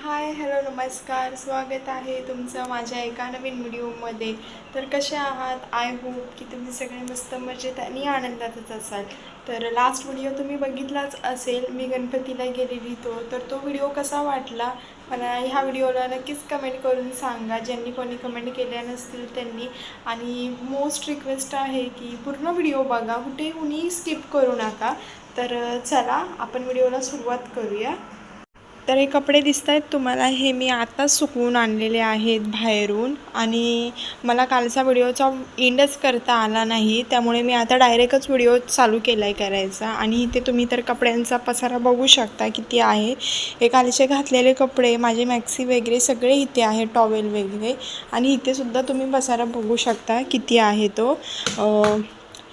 हाय, hello, नमस्कार. स्वागत आहे तुमचं माझ्या एका नवीन व्हिडिओमध्ये. तर कसे आहात? आय होप की तुम्ही सगळे मस्त मजेत आणि आनंदातच असाल. तर लास्ट व्हिडिओ तुम्ही बघितलाच असेल, मी गणपतीला गेलेली तर तो व्हिडिओ कसा वाटला मला ह्या व्हिडिओला नक्कीच कमेंट करून सांगा, ज्यांनी कोणी कमेंट केल्या नसतील त्यांनी. आणि मोस्ट रिक्वेस्ट आहे की पूर्ण व्हिडिओ बघा, कुठेही स्किप करू नका. तर चला आपण व्हिडिओला सुरुवात करूया. तर हे कपडे दिसत आहेत तुम्हाला, हे मी आताच सुकवून आणलेले आहेत बाहेरून. आणि मला कालचा व्हिडिओचा एंडच करता आला नाही, त्यामुळे मी आता डायरेक्टच व्हिडिओ चालू केला आहे करायचा. आणि इथे तुम्ही तर कपड्यांचा पसारा बघू शकता किती आहे. हे कालचे घातलेले कपडे, माझे मॅक्सी वगैरे सगळे इथे आहे, टॉवेल वगैरे. आणि इथेसुद्धा तुम्ही पसारा बघू शकता किती आहे तो.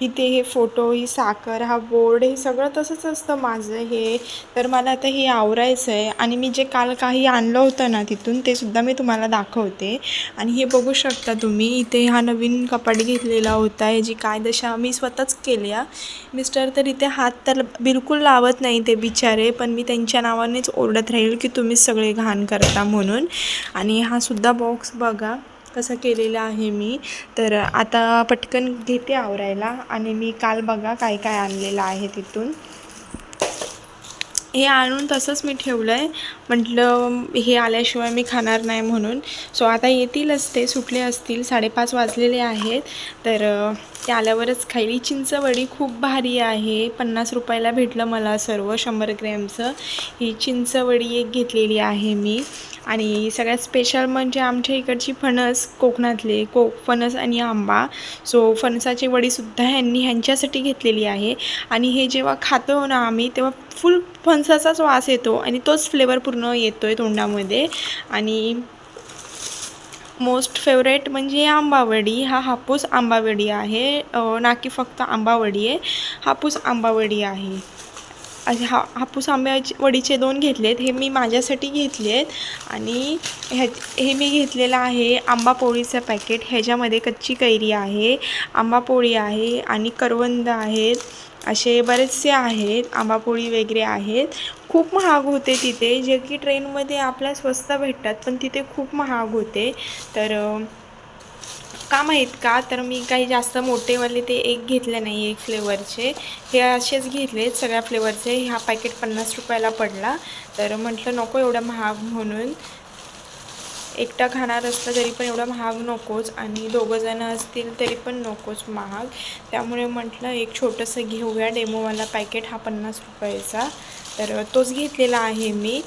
इथे हे फोटो, ही साखर, हा बोर्ड, हे सगळं तसंच असतं माझं हे. तर मला आता हे आवरायचं आहे. आणि मी जे काल काही आणलं होतं ना तिथून, ते सुद्धा मी तुम्हाला दाखवते. आणि हे बघू शकता तुम्ही, इथे हा नवीन कपाट घेतलेला होता, याची काय दशा मी स्वतःच केली आहे. मिस्टर तर इथे हात तर बिलकुल लावत नाही ते बिचारे, पण मी त्यांच्या नावानेच ओरडत राहील की तुम्हीच सगळे घाण करता म्हणून. आणि हा सुद्धा बॉक्स बघा कसं केलेलं आहे मी. तर आता पटकन घेते आवरायला. आणि मी काल बघा काय काय आणलेलं आहे तिथून. हे आणून तसंच मी ठेवलं आहे, म्हटलं हे आल्याशिवाय मी खाणार नाही म्हणून. सो आता येतीलच, ते सुटले असतील, 5:30 वाजलेले आहेत. तर ते आल्यावरच खायली. चिंचवडी खूप भारी आहे, 50 रुपयाला भेटलं मला सर्व 100 ग्रॅमचं. ही चिंचवडी एक घेतलेली आहे मी. आणि सगळ्यात स्पेशल म्हणजे आमच्या इकडची फणस, कोकणातले फणस आणि आंबा. सो फणसाची वडीसुद्धा ह्यांच्यासाठी घेतलेली आहे. आणि हे जेव्हा खातो ना आम्ही, तेव्हा फुल फणसाचाच वास येतो आणि तोच फ्लेवर पूर्ण येतो आहे तोंडामध्ये. आणि मोस्ट फेवरेट म्हणजे आंबावडी. हा हापूस आंबावडी आहे, ना की फक्त आंबावडी आहे, हापूस आंबावडी आहे. हापूस वडीचे 2 घेतलेत, हे मी माझ्यासाठी घेतले आहेत. आणि हे मी घेतलेलं आहे आंबा पोळीचं पॅकेट. ह्याच्यामध्ये कच्ची कैरी आहे, आंबा पोळी आहे आणि करवंद आहेत, असे बरेचसे आहेत, आंबापोळी वगैरे आहेत. खूप महाग होते तिथे, जे की ट्रेनमध्ये आपल्या स्वस्त भेटतात, पण तिथे खूप महाग होते. तर का माहीत का, तर मी काही जास्त मोठेवाले ते एक घेतले नाही, एक फ्लेवरचे. हे असेच घेतले सगळ्या फ्लेवरचे. हा पॅकेट 50 रुपयाला पडला. तर म्हटलं नको एवढा महाग म्हणून, एकटा खाणार असलं तरी पण एवढा महाग नकोच, आणि 2 जण असतील तरी पण नकोच महाग. त्यामुळे म्हटलं एक छोटंसं घेऊया डेमोवाला पॅकेट, हा 50 रुपयाचा. तर तोच घेतलेला आहे मी.